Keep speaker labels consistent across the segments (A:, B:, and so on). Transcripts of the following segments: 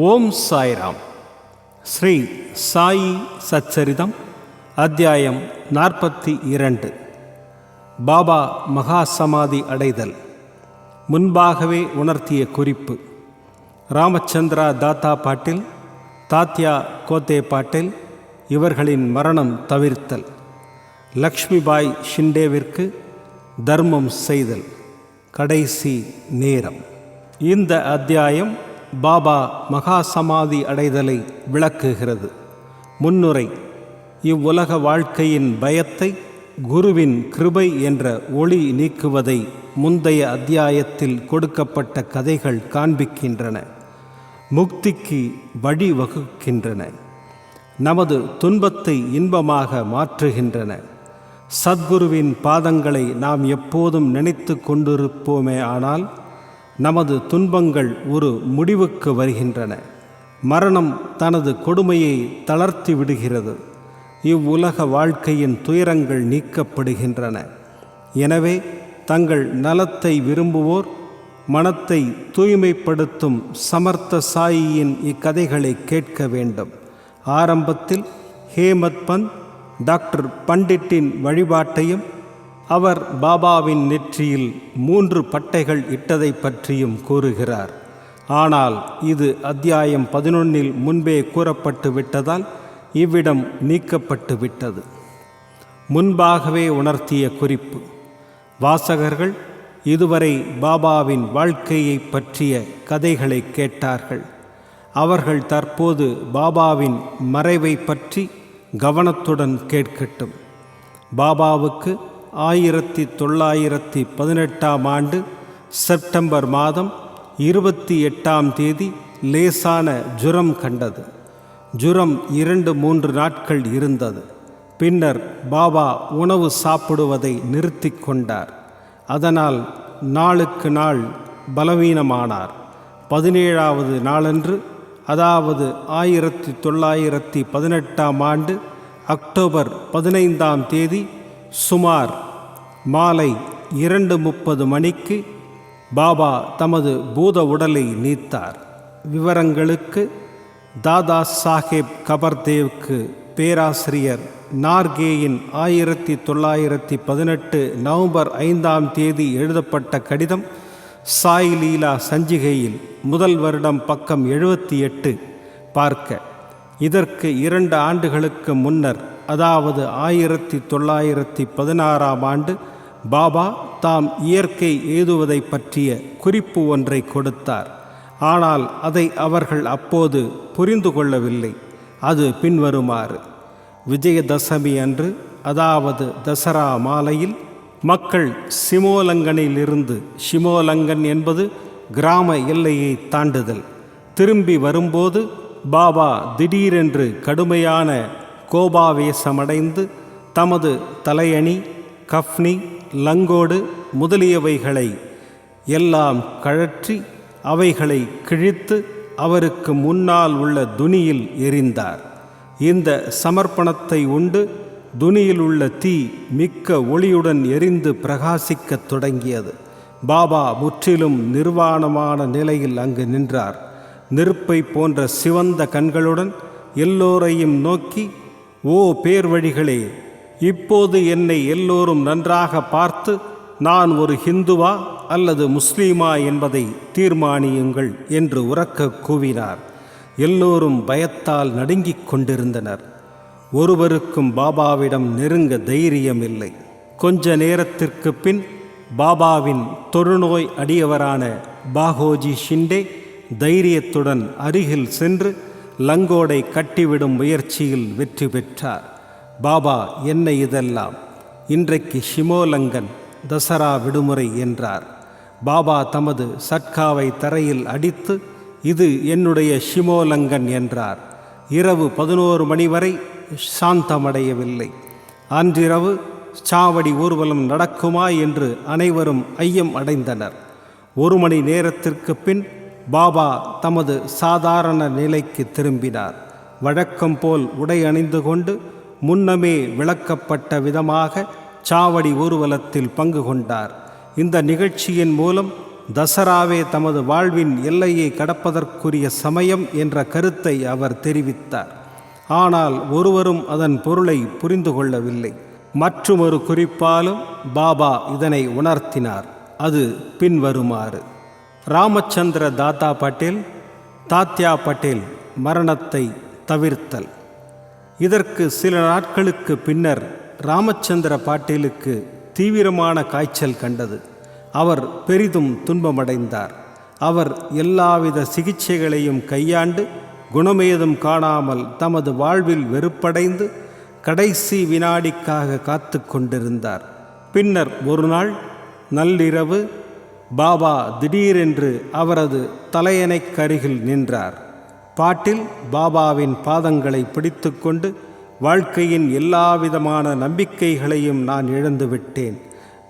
A: ஓம் சாய்ராம். ஸ்ரீ சாயி சச்சரிதம் அத்தியாயம் 42. பாபா மகா சமாதி அடைதல். முன்பாகவே உணர்த்திய குறிப்பு. ராமச்சந்திரா தாத்தா பாட்டில், தாத்யா கோத்தே பாட்டில் இவர்களின் மரணம் தவிர்த்தல். லக்ஷ்மிபாய் ஷிண்டேவிற்கு தர்மம் செய்தல். கடைசி நேரம். இந்த அத்தியாயம் பாபா மகா சமாதி அடைதலை விளக்குகிறது. முன்னுரை. இவ்வுலக வாழ்க்கையின் பயத்தை குருவின் கிருபை என்ற ஒளி நீக்குவதை முந்தைய அத்தியாயத்தில் கொடுக்கப்பட்ட கதைகள் காண்பிக்கின்றன. முக்திக்கு வழிவகுக்கின்றன. நமது துன்பத்தை இன்பமாக மாற்றுகின்றன. சத்குருவின் பாதங்களை நாம் எப்போதும் நினைத்து கொண்டிருப்போமே ஆனால் நமது துன்பங்கள் ஒரு முடிவுக்கு வருகின்றன. மரணம் தனது கொடுமையை தளர்த்தி விடுகிறது. இவ்வுலக வாழ்க்கையின் துயரங்கள் நீக்கப்படுகின்றன. எனவே தங்கள் நலத்தை விரும்புவோர் மனத்தை தூய்மைப்படுத்தும் சமர்த்த சாயியின் இக்கதைகளை கேட்க வேண்டும். ஆரம்பத்தில் ஹேமத் பந்த் டாக்டர் பண்டிட்டின் வழிபாட்டையும் அவர் பாபாவின் நெற்றியில் 3 பட்டைகள் இட்டதை பற்றியும் கூறுகிறார். ஆனால் இது அத்தியாயம் 11 முன்பே கூறப்பட்டு விட்டதால் இவ்விடம் நீக்கப்பட்டு விட்டது. முன்பாகவே உணர்த்திய குறிப்பு. வாசகர்கள் இதுவரை பாபாவின் வாழ்க்கையை பற்றிய கதைகளை கேட்டார்கள். அவர்கள் தற்போது பாபாவின் மறைவை பற்றி கவனத்துடன் கேட்கட்டும். பாபாவுக்கு 1918 ஆண்டு செப்டம்பர் மாதம் 28 லேசான ஜுரம் கண்டது. ஜுரம் 2-3 நாட்கள் இருந்தது. பின்னர் பாபா உணவு சாப்பிடுவதை நிறுத்தி கொண்டார். அதனால் நாளுக்கு நாள் பலவீனமானார். 17வது நாளன்று, அதாவது 1918 ஆண்டு அக்டோபர் 15 சுமார் மாலை 2:30 மணிக்கு பாபா தமது பூத உடலை நீத்தார். விவரங்களுக்கு தாதா சாஹேப் கபர்தேவுக்கு பேராசிரியர் நார்கேயின் 1918 நவம்பர் 5 எழுதப்பட்ட கடிதம், சாய் லீலா சஞ்சிகையில் முதல் வருடம் பக்கம் 78 பார்க்க. இதற்கு 2 ஆண்டுகளுக்கு முன்னர், அதாவது 1916 ஆண்டு பாபா தாம் இயற்கை ஏதுவதை பற்றிய குறிப்பு ஒன்றை கொடுத்தார். ஆனால் அதை அவர்கள் அப்போது புரிந்து கொள்ளவில்லை. அது பின்வருமாறு. விஜயதசமி அன்று, அதாவது தசரா மாலையில் மக்கள் சிமோலங்கனிலிருந்து, ஷிமோலங்கன் என்பது கிராம எல்லையை தாண்டுதல், திரும்பி வரும்போது பாபா திடீரென்று கடுமையான கோபாவேசமடைந்து தமது தலையணி, கஃப்னி, லங்கோடு முதலியவைகளை எல்லாம் கழற்றி அவைகளை கிழித்து அவருக்கு முன்னால் உள்ள துனியில் எறிந்தார். இந்த சமர்ப்பணத்தை உண்டு துனியில் உள்ள தீ மிக்க ஒளியுடன் எரிந்து பிரகாசிக்கத் தொடங்கியது. பாபா முற்றிலும் நிர்வாணமான நிலையில் அங்கு நின்றார். நெருப்பை போன்ற சிவந்த கண்களுடன் எல்லோரையும் நோக்கி, ஓ பேர்வழிகளே, இப்போது என்னை எல்லோரும் நன்றாக பார்த்து நான் ஒரு ஹிந்துவா அல்லது முஸ்லீமா என்பதை தீர்மானியுங்கள் என்று உரக்க கூவினார். எல்லோரும் பயத்தால் நடுங்கிக் கொண்டிருந்தனர். ஒருவருக்கும் பாபாவிடம் நெருங்க தைரியம் இல்லை. கொஞ்ச நேரத்திற்கு பின் பாபாவின் தொழுநோய் அடியவரான பாகோஜி ஷிண்டே தைரியத்துடன் அருகில் சென்று லங்கோடை கட்டிவிடும் முயற்சியில் வெற்றி பெற்றார். பாபா, என்ன இதெல்லாம்? இன்றைக்கு ஷிமோலங்கன் தசரா விடுமுறை என்றார். பாபா தமது சட்காவை தரையில் அடித்து, இது என்னுடைய ஷிமோலங்கன் என்றார். இரவு 11 மணி வரை சாந்தமடையவில்லை. அன்றிரவு சாவடி ஊர்வலம் நடக்குமா என்று அனைவரும் ஐயம் அடைந்தனர். 1 மணி நேரத்திற்கு பின் பாபா தமது சாதாரண நிலைக்கு திரும்பினார். வழக்கம் போல் உடை அணிந்து கொண்டு முன்னமே விளக்கப்பட்ட விதமாக சாவடி ஊர்வலத்தில் பங்கு கொண்டார். இந்த நிகழ்ச்சியின் மூலம் தசராவே தமது வாழ்வின் எல்லையை கடப்பதற்குரிய சமயம் என்ற கருத்தை அவர் தெரிவித்தார். ஆனால் ஒருவரும் அதன் பொருளை புரிந்து கொள்ளவில்லை. மற்றுமொரு குறிப்பாலும் பாபா இதனை உணர்த்தினார். அது பின்வருமாறு: ராமச்சந்திர தாத்தா பட்டேல் தாத்யா பட்டேல் மரணத்தை தவிர்த்தல். இதற்கு சில நாட்களுக்கு பின்னர் ராமச்சந்திர பாட்டீலுக்கு தீவிரமான காய்ச்சல் கண்டது. அவர் பெரிதும் துன்பமடைந்தார். அவர் எல்லாவித சிகிச்சைகளையும் கையாண்டு குணமேதும் காணாமல் தமது வாழ்வில் வெறுப்படைந்து கடைசி வினாடிக்காக காத்து கொண்டிருந்தார். பின்னர் ஒரு நாள் நள்ளிரவு பாபா திடீரென்று அவரது தலையணைக்கருகில் நின்றார். பாட்டில் பாபாவின் பாதங்களை பிடித்து கொண்டு, வாழ்க்கையின் எல்லாவிதமான நம்பிக்கைகளையும் நான் இழந்துவிட்டேன்.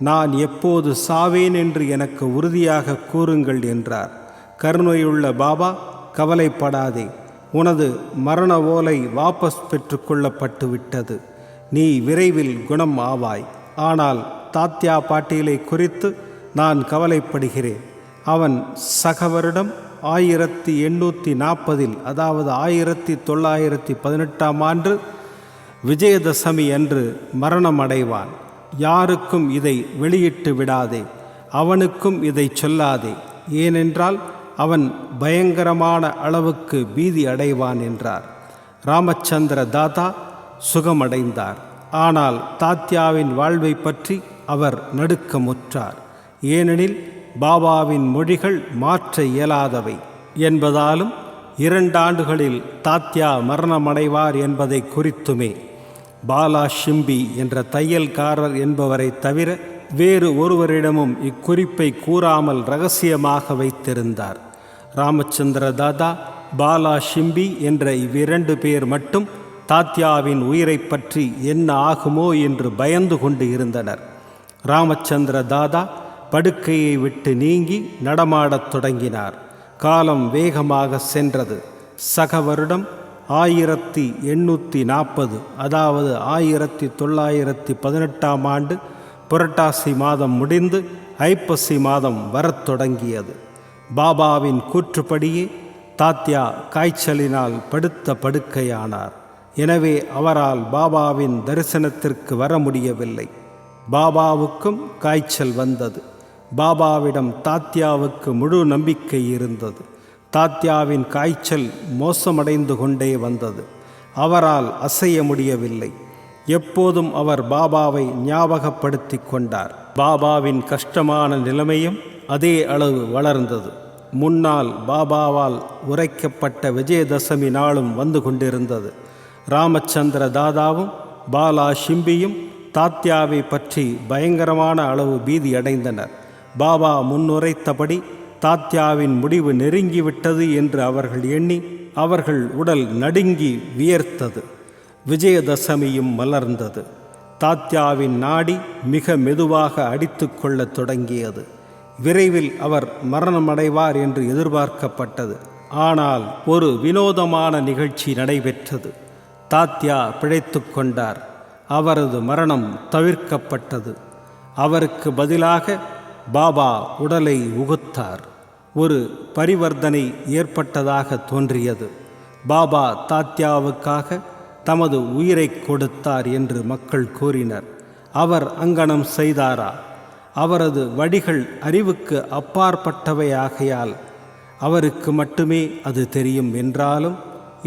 A: நான் எப்போது சாவேன் என்று எனக்கு உறுதியாக கூறுங்கள் என்றார். கருணையுள்ள பாபா, கவலைப்படாதே, உனது மரண ஓலை வாபஸ் பெற்றுக்கொள்ளப்பட்டு விட்டது. நீ விரைவில் குணம் ஆவாய். ஆனால் தாத்யா பாட்டீலை குறித்து நான் கவலைப்படுகிறேன். அவன் சக வருடம் 1840 அதாவது 1918 ஆண்டு விஜயதசமி அன்று மரணம் அடைவான். யாருக்கும் இதை வெளியிட்டு விடாதே, அவனுக்கும் இதை சொல்லாதே, ஏனென்றால் அவன் பயங்கரமான அளவுக்கு பீதி அடைவான் என்றார். ராமச்சந்திர தாத்தா சுகமடைந்தார். ஆனால் தாத்யாவின் வாழ்வை பற்றி அவர் நடுக்கமுற்றார். ஏனெனில் பாபாவின் மொழிகள் மாற்ற இயலாதவை என்பதாலும் 2 ஆண்டுகளில் தாத்யா மரணமடைவார் என்பதை குறித்துமே. பாலா ஷிம்பி என்ற தையல்காரர் என்பவரை தவிர வேறு ஒருவரிடமும் இக்குறிப்பை கூறாமல் இரகசியமாக வைத்திருந்தார். ராமச்சந்திர தாதா, பாலா ஷிம்பி என்ற இவ்விரண்டு பேர் மட்டும் தாத்யாவின் உயிரை பற்றி என்ன ஆகுமோ என்று பயந்து கொண்டு இருந்தனர். ராமச்சந்திர தாதா படுக்கையை விட்டு நீங்கி நடமாடத் தொடங்கினார். காலம் வேகமாக சென்றது. சக வருடம் 1840 அதாவது 1918 ஆண்டு புரட்டாசி மாதம் முடிந்து ஐப்பசி மாதம் வரத் தொடங்கியது. பாபாவின் கூற்றுப்படியே தாத்யா காய்ச்சலினால் படுத்த படுக்கையானார். எனவே அவரால் பாபாவின் தரிசனத்திற்கு வர முடியவில்லை. பாபாவுக்கும் காய்ச்சல் வந்தது. பாபாவிடம் தாத்யாவுக்கு முழு நம்பிக்கை இருந்தது. தாத்யாவின் காய்ச்சல் மோசமடைந்து கொண்டே வந்தது. அவரால் அசைய முடியவில்லை. எப்போதும் அவர் பாபாவை ஞாபகப்படுத்தி கொண்டார். பாபாவின் கஷ்டமான நிலைமையும் அதே அளவு வளர்ந்தது. முன்னால் பாபாவால் உரைக்கப்பட்ட விஜயதசமி நாளும் வந்து கொண்டிருந்தது. ராமச்சந்திர தாதாவும் பாலா ஷிம்பியும் தாத்யாவை பற்றி பயங்கரமான அளவு பீதி அடைந்தனர். பாபா முன்னுரைத்தபடி தாத்யாவின் முடிவு நெருங்கிவிட்டது என்று அவர்கள் எண்ணி அவர்கள் உடல் நடுங்கி வியர்த்தது. விஜயதசமியும் மலர்ந்தது. தாத்யாவின் நாடி மிக மெதுவாக அடித்து கொள்ளத் தொடங்கியது. விரைவில் அவர் மரணமடைவார் என்று எதிர்பார்க்கப்பட்டது. ஆனால் ஒரு வினோதமான நிகழ்ச்சி நடைபெற்றது. தாத்யா பிழைத்து கொண்டார். அவரது மரணம் தவிர்க்கப்பட்டது. அவருக்கு பதிலாக பாபா உடலை உகுத்தார். ஒரு பரிவர்த்தனை ஏற்பட்டதாக தோன்றியது. பாபா தாத்யாவுக்காக தமது உயிரை கொடுத்தார் என்று மக்கள் கூறினர். அவர் அங்கனம் செய்தாரா? அவரது வழிகள் அறிவுக்கு அப்பாற்பட்டவையாகையால் அவருக்கு மட்டுமே அது தெரியும். என்றாலும்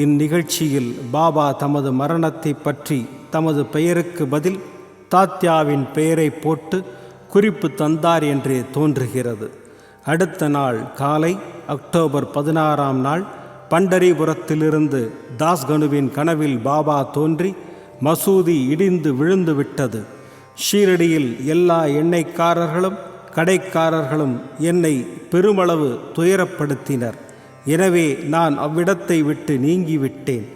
A: இந்நிகழ்ச்சியில் பாபா தமது மரணத்தை பற்றி தமது பெயருக்கு பதில் தாத்யாவின் பெயரை போட்டு குறிப்பு தந்தார் என்றே தோன்றுகிறது. அடுத்த நாள் காலை அக்டோபர் 16 நாள் பண்டரிபுரத்திலிருந்து தாஸ்கனுவின் கனவில் பாபா தோன்றி மசூதி இடிந்து விழுந்து விட்டது. ஷீரடியில் எல்லா எண்ணெய்க்காரர்களும் கடைக்காரர்களும் என்னை பெருமளவு துயரப்படுத்தினர். எனவே நான் அவ்விடத்தை விட்டு நீங்கிவிட்டேன்.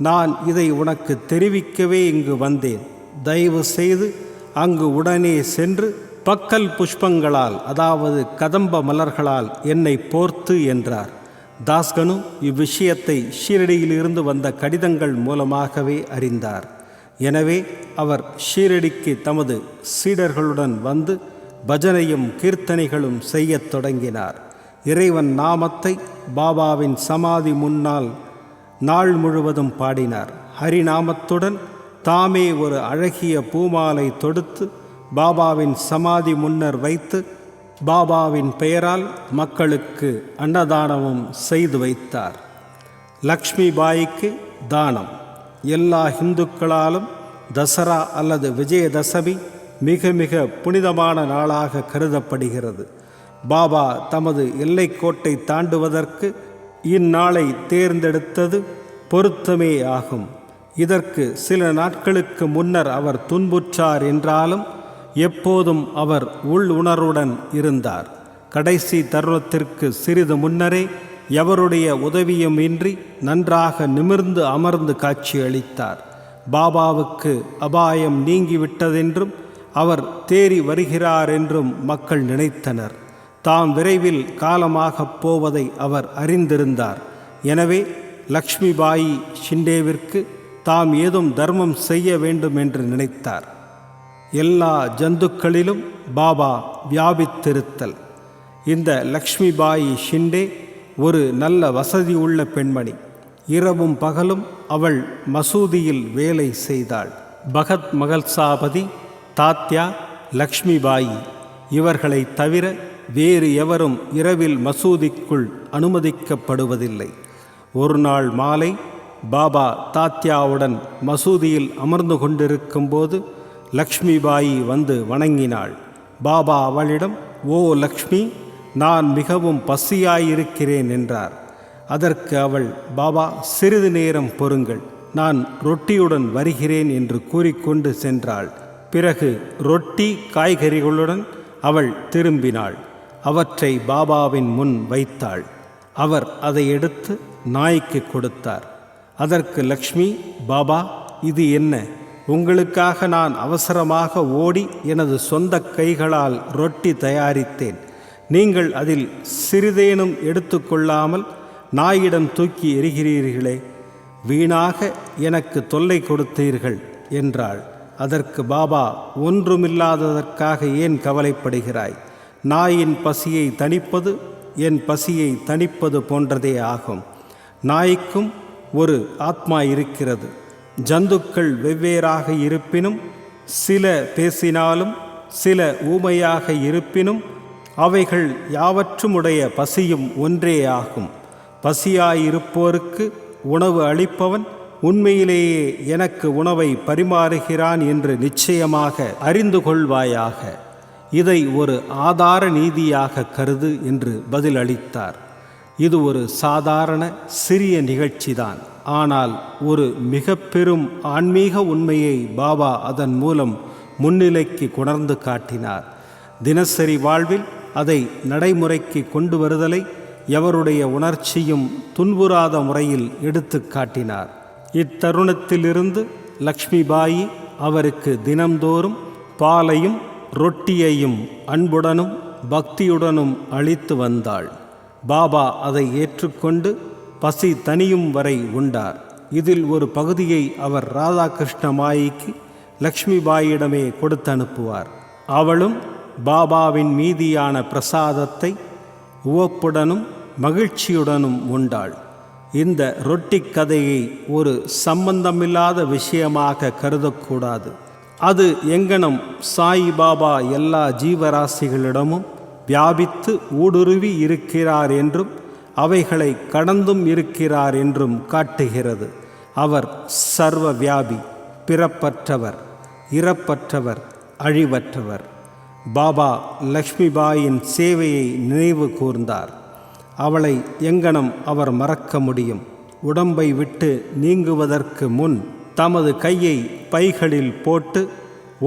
A: நான் இதை உனக்கு தெரிவிக்கவே இங்கு வந்தேன். தயவு செய்து அங்கு உடனே சென்று பக்கல் புஷ்பங்களால் அதாவது கதம்ப மலர்களால் என்னை போர்த்து என்றார். தாஸ்கனு இவ்விஷயத்தை ஷீரடியிலிருந்து வந்த கடிதங்கள் மூலமாகவே அறிந்தார். எனவே அவர் ஷீரடிக்கு தமது சீடர்களுடன் வந்து பஜனையும் கீர்த்தனைகளும் செய்யத் தொடங்கினார். இறைவன் நாமத்தை பாபாவின் சமாதி முன்னால் நாள் முழுவதும் பாடினார். ஹரிநாமத்துடன் தாமே ஒரு அழகிய பூமாலை தொடுத்து பாபாவின் சமாதி முன்னர் வைத்து பாபாவின் பெயரால் மக்களுக்கு அன்னதானமும் செய்து வைத்தார். லக்ஷ்மி பாயிக்கு தானம். எல்லா இந்துக்களாலும் தசரா அல்லது விஜயதசமி மிக மிக புனிதமான நாளாக கருதப்படுகிறது. பாபா தமது எல்லைக்கோட்டை தாண்டுவதற்கு இந்நாளை தேர்ந்தெடுத்தது பொருத்தமே ஆகும். இதற்கு சில நாட்களுக்கு முன்னர் அவர் துன்புற்றார் என்றாலும் எப்போதும் அவர் உள்ளுணர்வுடன் இருந்தார். கடைசி தருணத்திற்கு சிறிது முன்னரே எவருடைய உதவியும் இன்றி நன்றாக நிமிர்ந்து அமர்ந்து காட்சியளித்தார். பாபாவுக்கு அபாயம் நீங்கிவிட்டதென்றும் அவர் தேறி வருகிறார் என்றும் மக்கள் நினைத்தனர். தாம் விரைவில் காலமாகப் போவதை அவர் அறிந்திருந்தார். எனவே லக்ஷ்மி பாயி ஷிண்டேவிற்கு தாம் ஏதும் தர்மம் செய்ய வேண்டும் என்று நினைத்தார். எல்லா ஜந்துக்களிலும் பாபா வியாபித்திருத்தல். இந்த லக்ஷ்மி பாயி ஷிண்டே ஒரு நல்ல வசதி உள்ள பெண்மணி. இரவும் பகலும் அவள் மசூதியில் வேலை செய்தாள். பகத் மகள்சாபதி, தாத்யா, லக்ஷ்மி பாயி இவர்களை தவிர வேறு எவரும் இரவில் மசூதிக்குள் அனுமதிக்கப்படுவதில்லை. ஒரு நாள் மாலை பாபா தாத்யாவுடன் மசூதியில் அமர்ந்து கொண்டிருக்கும்போது லக்ஷ்மி பாயி வந்து வணங்கினாள். பாபா அவளிடம், "ஓ லக்ஷ்மி, நான் மிகவும் பசியாயிருக்கிறேன்" என்றார். அதற்கு அவள், "பாபா, சிறிது நேரம் பொறுங்கள், நான் ரொட்டியுடன் வருகிறேன்" என்று கூறிக்கொண்டு சென்றாள். பிறகு ரொட்டி காய்கறிகளுடன் அவள் திரும்பினாள். அவற்றை பாபாவின் முன் வைத்தாள். அவர் அதை எடுத்து நாய்க்கு கொடுத்தார். அதற்கு லக்ஷ்மி, "பாபா, இது என்ன? உங்களுக்காக நான் அவசரமாக ஓடி எனது சொந்த கைகளால் ரொட்டி தயாரித்தேன். நீங்கள் அதில் சிறிதேனும் எடுத்துக்கொள்ளாமல் நாயிடம் தூக்கி எறிகிறீர்களே, வீணாக எனக்கு தொல்லை கொடுத்தீர்கள்" என்றாள். அதற்கு பாபா, "ஒன்றுமில்லாததற்காக ஏன் கவலைப்படுகிறாய்? நாயின் பசியை தணிப்பது என் பசியை தணிப்பது போன்றதே ஆகும். நாய்க்கும் ஒரு ஆத்மா இருக்கிறது. ஜந்துக்கள் வெவ்வேறாக இருப்பினும், சில பேசினாலும் சில ஊமையாக இருப்பினும், அவைகள் யாவற்றுமுடைய பசியும் ஒன்றே ஆகும். பசியாயிருப்போருக்கு உணவு அளிப்பவன் உண்மையிலேயே எனக்கு உணவை பரிமாறுகிறான் என்று நிச்சயமாக அறிந்து கொள்வாயாக. இதை ஒரு ஆதார நீதியாக கருது என்று பதிலளித்தார். இது ஒரு சாதாரண சிறிய நிகழ்ச்சிதான். ஆனால் ஒரு மிக பெரும் ஆன்மீக உண்மையை பாபா அதன் மூலம் முன்னிலைக்கு கொணர்ந்து காட்டினார். தினசரி வாழ்வில் அதை நடைமுறைக்கு கொண்டு வருதலை எவருடைய உணர்ச்சியும் துன்புறாத முறையில் எடுத்து காட்டினார். இத்தருணத்திலிருந்து லக்ஷ்மி பாயி அவருக்கு தினம்தோறும் பாலையும் ரொட்டியையும் அன்புடனும் பக்தியுடனும் அளித்து வந்தாள். பாபா அதை ஏற்றுக்கொண்டு பசி தனியும் வரை உண்டார். இதில் ஒரு பகுதியை அவர் ராதாகிருஷ்ண மாயிக்கு லக்ஷ்மி பாயிடமே கொடுத்து அனுப்புவார். அவளும் பாபாவின் மீதியான பிரசாதத்தை உவப்புடனும் மகிழ்ச்சியுடனும் உண்டாள். இந்த ரொட்டி கதையை ஒரு சம்பந்தமில்லாத விஷயமாக கருதக்கூடாது. அது எங்கனம் சாயிபாபா எல்லா ஜீவராசிகளிடமும் வியாபித்து ஊடுருவி இருக்கிறார் என்றும் அவைகளை கடந்தும் இருக்கிறார் என்றும் காட்டுகிறது. அவர் சர்வ வியாபி, பிறப்பற்றவர், இறப்பற்றவர், அழிவற்றவர். பாபா லக்ஷ்மி பாயின் சேவையை நினைவு கூர்ந்தார். அவளை எங்கனம் அவர் மறக்க முடியும்? உடம்பை விட்டு நீங்குவதற்கு முன் தமது கையை பைகளில் போட்டு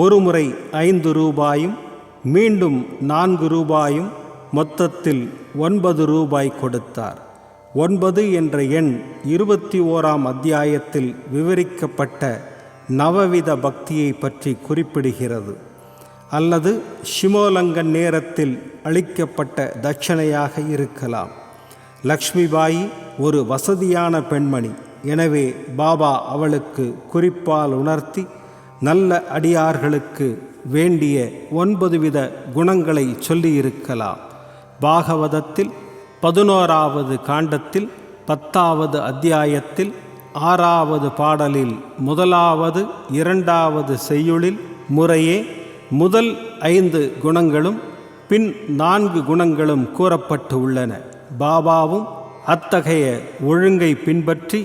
A: ஒருமுறை 5 ரூபாயும் மீண்டும் 4 ரூபாயும் மொத்தத்தில் 9 ரூபாய் கொடுத்தார். 9 என்ற எண் 21ஆம் அத்தியாயத்தில் விவரிக்கப்பட்ட நவவித பக்தியை பற்றி குறிப்பிடுகிறது. அல்லது ஷிமோலங்கன் நேரத்தில் அளிக்கப்பட்ட தட்சணையாக இருக்கலாம். லக்ஷ்மி பாயி ஒரு வசதியான பெண்மணி. எனவே பாபா அவளுக்கு குறிப்பால் உணர்த்தி நல்ல அடியார்களுக்கு வேண்டிய 9 வித குணங்களை சொல்லியிருக்கலாம். பாகவதத்தில் 11வது காண்டத்தில் 10வது அத்தியாயத்தில் 6வது பாடலில் 1வது 2வது செய்யுளில் முறையே முதல் 5 குணங்களும் பின் 4 குணங்களும் கூறப்பட்டு உள்ளன. பாபாவும் அத்தகைய ஒழுங்கை பின்பற்றி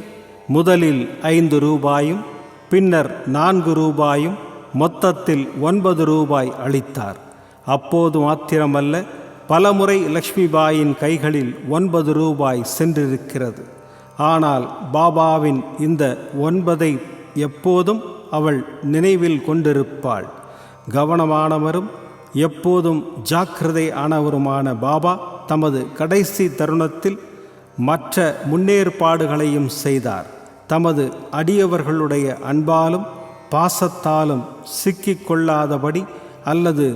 A: முதலில் 5 ரூபாயும் பின்னர் 4 ரூபாயும் மொத்தத்தில் 9 ரூபாய் அளித்தார். அப்போது மாத்திரமல்ல, பலமுறை லக்ஷ்மிபாயின் கைகளில் 9 ரூபாய் சென்றிருக்கிறது. ஆனால் பாபாவின் இந்த 9ஐ எப்போதும் அவள் நினைவில் கொண்டிருப்பாள். கவனமானவரும் எப்போதும் ஜாக்கிரதை ஆனவருமான பாபா தமது கடைசி தருணத்தில் மற்ற முன்னேற்பாடுகளையும் செய்தார். தமது அடியவர்களுடைய அன்பாலும் பாசத்தாலும் சிக்கிக்கொள்ளாதபடி அல்லது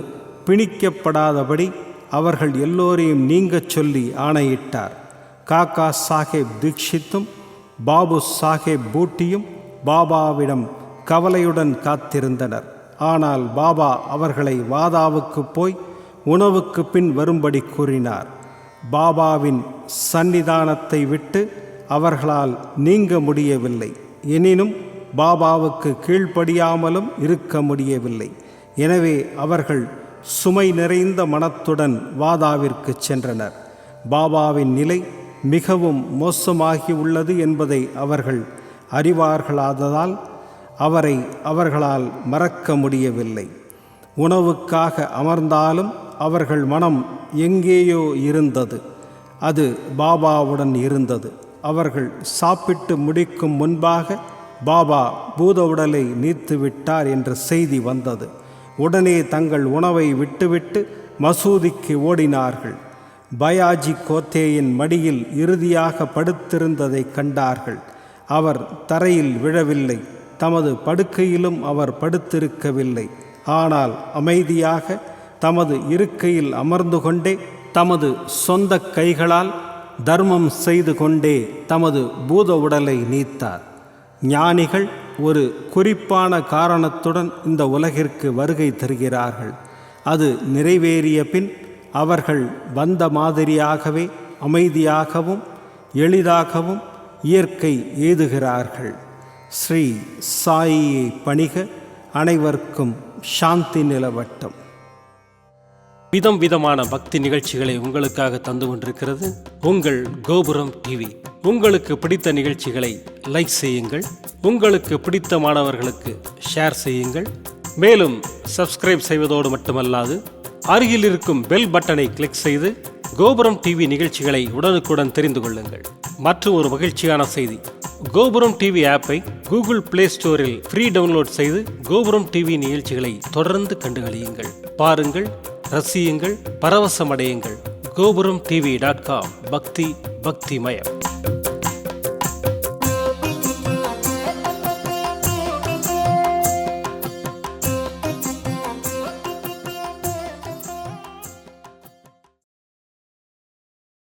A: பிணிக்கப்படாதபடி அவர்கள் எல்லோரையும் நீங்கச் சொல்லி ஆணையிட்டார். காக்கா சாஹேப் தீக்ஷித்தும் பாபு சாஹேப் பூட்டியும் பாபாவிடம் கவலையுடன் காத்திருந்தனர். ஆனால் பாபா அவர்களை வாதாவுக்கு போய் உணவுக்கு பின் வரும்படி கூறினார். பாபாவின் சந்நிதானத்தை விட்டு அவர்களால் நீங்க முடியவில்லை. எனினும் பாபாவுக்கு கீழ்ப்படியாமலும் இருக்க முடியவில்லை. எனவே அவர்கள் சுமை நிறைந்த மனத்துடன் வாதாவிற்கு சென்றனர். பாபாவின் நிலை மிகவும் மோசமாகி உள்ளது என்பதை அவர்கள் அறிவார்களாததால் அவரை அவர்களால் மறக்க முடியவில்லை. உணவுக்காக அமர்ந்தாலும் அவர்கள் மனம் எங்கேயோ இருந்தது. அது பாபாவுடன் இருந்தது. அவர்கள் சாப்பிட்டு முடிக்கும் முன்பாக பாபா பூத உடலை நீத்துவிட்டார் என்ற செய்தி வந்தது. உடனே தங்கள் உணவை விட்டுவிட்டு மசூதிக்கு ஓடினார்கள். பயாஜி கோத்தேயின் மடியில் இறுதியாக படுத்திருந்ததை கண்டார்கள். அவர் தரையில் விழவில்லை. தமது படுக்கையிலும் அவர் படுத்திருக்கவில்லை. ஆனால் அமைதியாக தமது இருக்கையில் அமர்ந்து கொண்டே தமது சொந்த கைகளால் தர்மம் செய்து கொண்டே தமது பூத உடலை நீத்தார். ஞானிகள் ஒரு குறிப்பான காரணத்துடன் இந்த உலகிற்கு வருகை தருகிறார்கள். அது நிறைவேறிய பின் அவர்கள் வந்த மாதிரியாகவே அமைதியாகவும் எளிதாகவும் இயற்கை எய்துகிறார்கள். ஸ்ரீ சாயியை பணிக. அனைவருக்கும் சாந்தி நிலவட்டும்.
B: விதம் விதமான பக்தி நிகழ்ச்சிகளை உங்களுக்காக தந்து கொண்டிருக்கிறது உங்கள் கோபுரம் டிவி. உங்களுக்கு பிடித்த நிகழ்ச்சிகளை லைக் செய்யுங்கள். உங்களுக்கு பிடித்த மாணவர்களுக்கு ஷேர் செய்யுங்கள். மேலும் சப்ஸ்கிரைப் செய்வதோடு மட்டுமல்லாது அருகில் இருக்கும் பெல் பட்டனை கிளிக் செய்து கோபுரம் டிவி நிகழ்ச்சிகளை உடனுக்குடன் தெரிந்து கொள்ளுங்கள். மற்றும் ஒரு மகிழ்ச்சியான செய்தி, கோபுரம் டிவி ஆப்பை கூகுள் பிளே ஸ்டோரில் ஃப்ரீ டவுன்லோட் செய்து கோபுரம் டிவி நிகழ்ச்சிகளை தொடர்ந்து கண்டுகளியுங்கள். பாருங்கள், ரசியுங்கள், பரவசமடையுங்கள். gopuramtv.com. பக்தி பக்திமயம்.